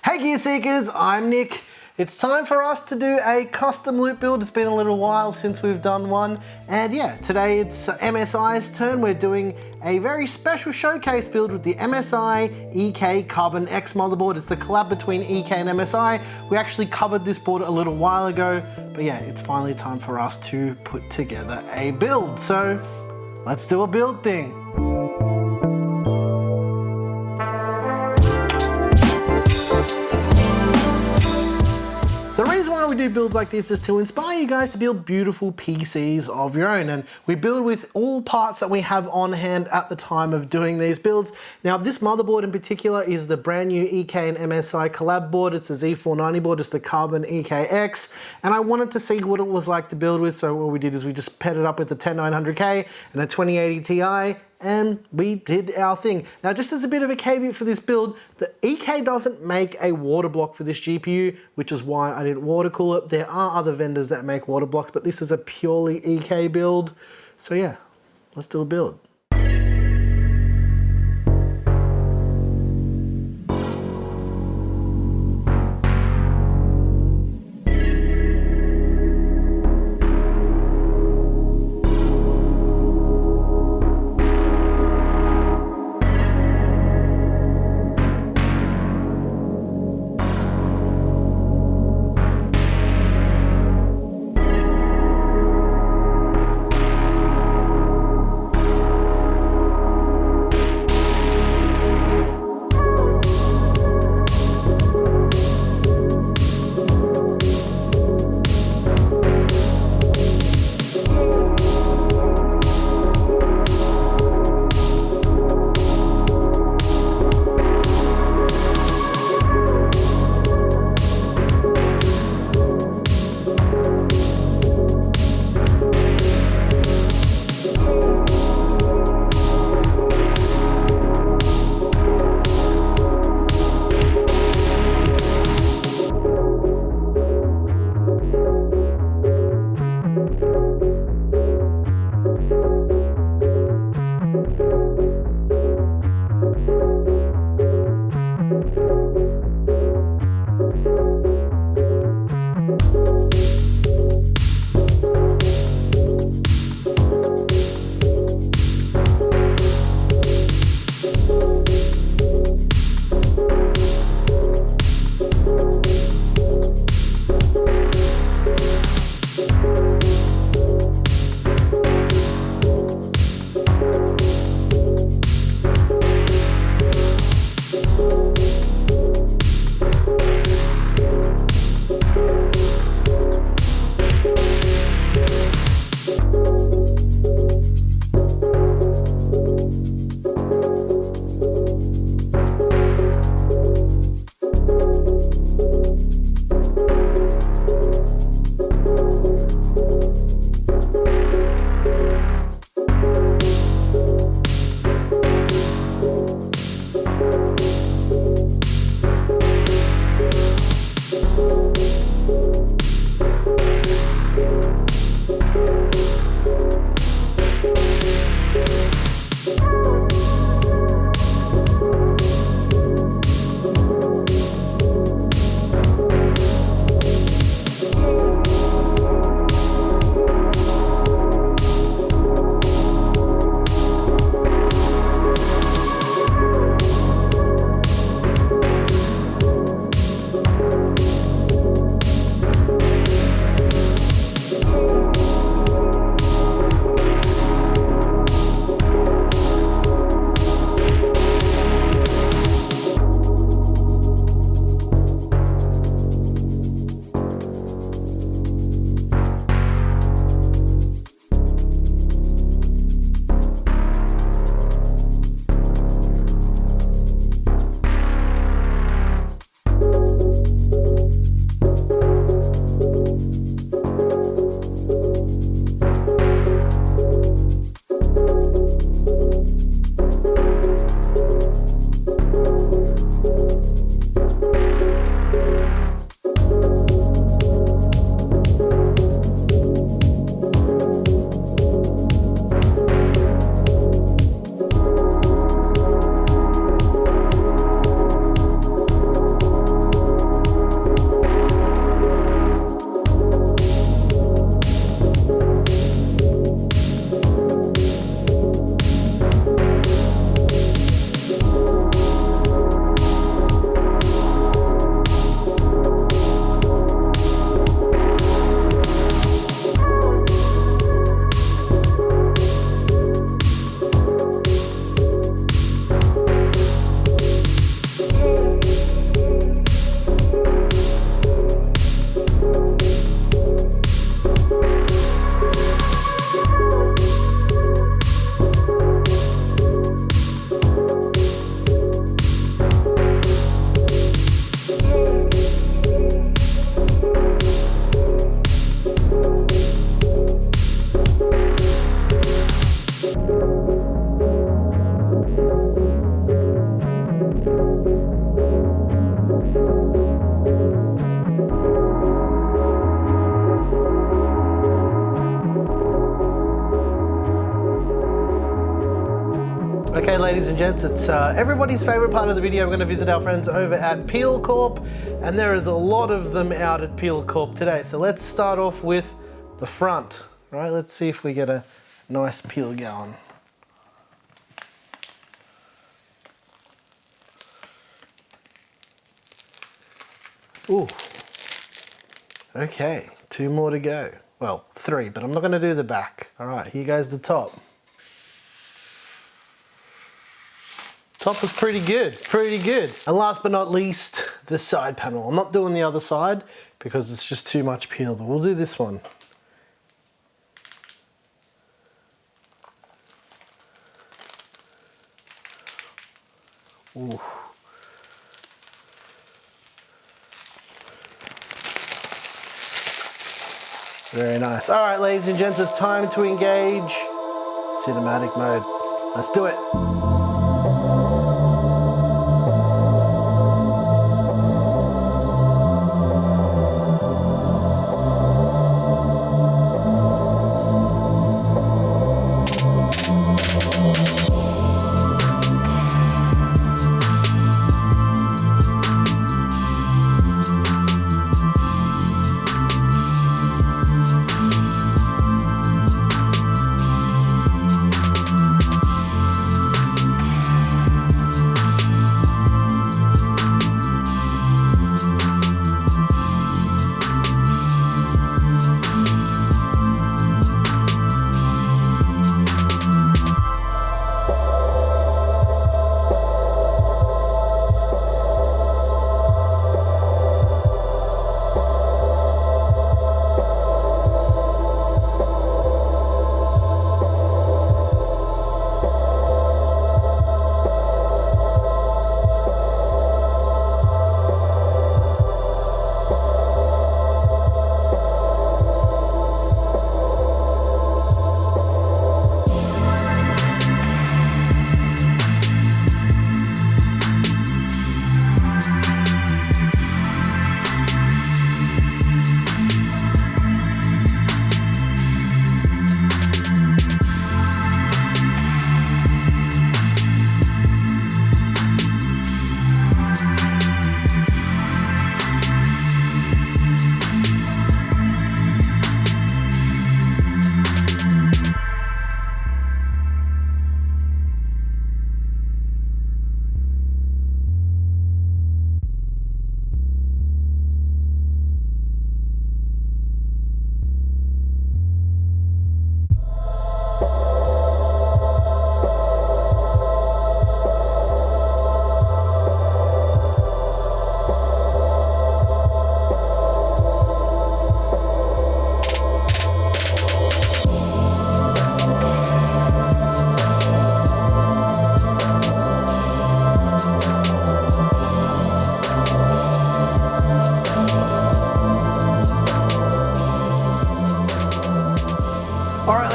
Hey Gear Seekers, I'm Nick. It's time for us to do a custom loop build. It's been a little while since we've done one. And yeah, today it's MSI's turn. We're doing a very special showcase build with the MSI EK Carbon X motherboard. It's the collab between EK and MSI. We actually covered this board a little while ago, but yeah, it's finally time for us to put together a build. So let's do a build thing. The reason why we do builds like this is to inspire you guys to build beautiful PCs of your own, and we build with all parts that we have on hand at the time of doing these builds. Now this motherboard in particular is the brand new EK and MSI collab board. It's a Z490 board, it's the Carbon EKX, and I wanted to see what it was like to build with, so what we did is we just paired it up with the 10900K and a 2080 Ti, and we did our thing. Now, just as a bit of a caveat for this build, the EK doesn't make a water block for this GPU, which is why I didn't water cool it. There are other vendors that make water blocks, but this is a purely EK build. So yeah, let's do a build. ladies and gents, it's everybody's favorite part of the video. We're going to visit our friends over at Corp, and there is a lot of them out at Corp today. So let's start off with the front. All right, let's see if we get a nice peel going. Ooh. Okay, 2 more to go. Well, 3, but I'm not going to do the back. All right, here goes the top. Top is pretty good, pretty good. And last but not least, the side panel. I'm not doing the other side because it's just too much peel, but we'll do this one. Ooh. Very nice. All right, ladies and gents, it's time to engage cinematic mode. Let's do it.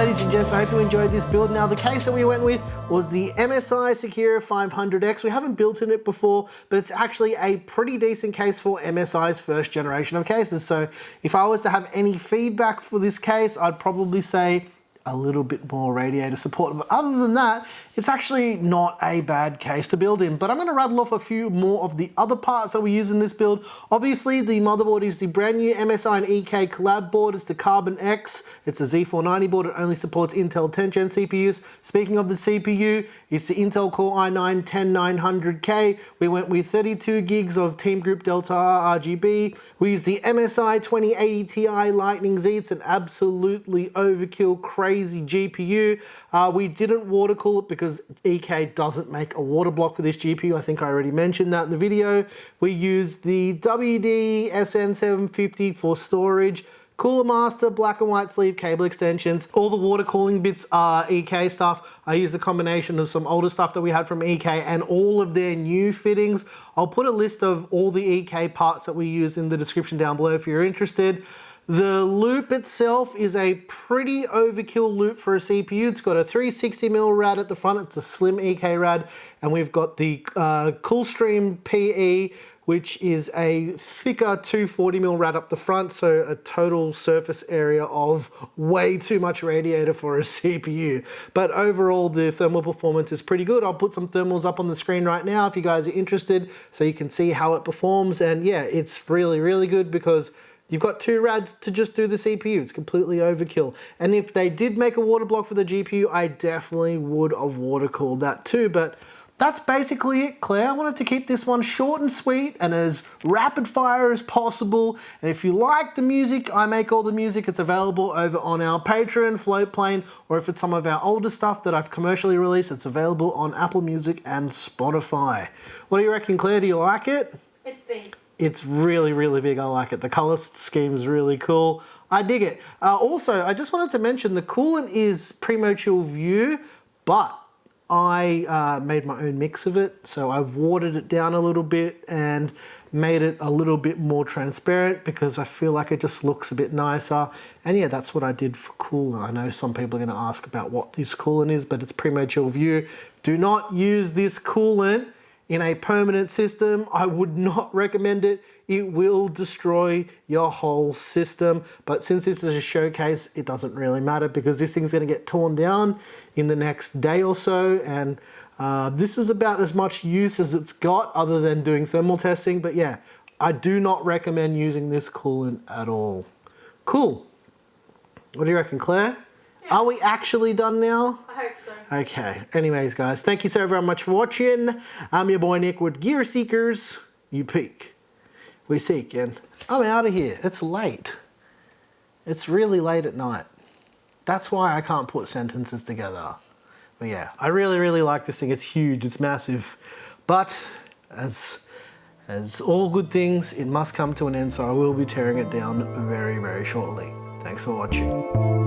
Ladies and gents, I hope you enjoyed this build. Now, the case that we went with was the MSI Secura 500X. We haven't built in it before, but it's actually a pretty decent case for MSI's first generation of cases. So if I was to have any feedback for this case, I'd probably say a little bit more radiator support. But other than that, it's actually not a bad case to build in. But I'm going to rattle off a few more of the other parts that we use in this build. Obviously, the motherboard is the brand new MSI and EK collab board. It's the Carbon X. It's a Z490 board. It only supports Intel 10th Gen CPUs. Speaking of the CPU, it's the Intel Core i9-10900K. We went with 32 gigs of Team Group Delta R RGB. We used the MSI 2080 Ti Lightning Z. It's an absolutely overkill, crazy GPU. We didn't water cool it because EK doesn't make a water block for this GPU. I think I already mentioned that in the video. We used the WD SN750 for storage. Cooler master, black and white sleeve cable extensions. All the water cooling bits are EK stuff. I used a combination of some older stuff that we had from EK and all of their new fittings. I'll put a list of all the EK parts that we use in the description down below if you're interested. The loop itself is a pretty overkill loop for a CPU. It's got a 360mm rad at the front. It's a slim EK rad. And we've got the Coolstream PE which is a thicker 240mm rad up the front, so a total surface area of way too much radiator for a CPU. But overall, the thermal performance is pretty good. I'll put some thermals up on the screen right now if you guys are interested, so you can see how it performs. And yeah, it's really, really good because you've got 2 rads to just do the CPU. It's completely overkill. And if they did make a water block for the GPU, I definitely would have water cooled that too. But that's basically it, Claire. I wanted to keep this one short and sweet and as rapid fire as possible. And if you like the music, I make all the music. It's available over on our Patreon, Floatplane, or if it's some of our older stuff that I've commercially released, it's available on Apple Music and Spotify. What do you reckon, Claire? Do you like it? It's big. It's really, really big. I like it. The color scheme is really cool. I dig it. Also, I just wanted to mention the coolant is Primochill View, but I made my own mix of it. So I've watered it down a little bit and made it a little bit more transparent because I feel like it just looks a bit nicer. And yeah, that's what I did for coolant. I know some people are going to ask about what this coolant is, but it's Primochill View. Do not use this coolant in a permanent system. I would not recommend it. It will destroy your whole system. But since this is a showcase, it doesn't really matter because this thing's gonna get torn down in the next day or so. And this is about as much use as it's got other than doing thermal testing. But yeah, I do not recommend using this coolant at all. Cool. What do you reckon, Claire? Yeah. Are we actually done now? I hope so. Okay, anyways guys, thank you so very much for watching. I'm your boy Nick with Gear Seekers. You peek, we seek, and I'm out of here. It's late. It's really late at night. That's why I can't put sentences together. But yeah, I really, really like this thing. It's huge, it's massive. But as all good things, it must come to an end, so I will be tearing it down very, very shortly. Thanks for watching.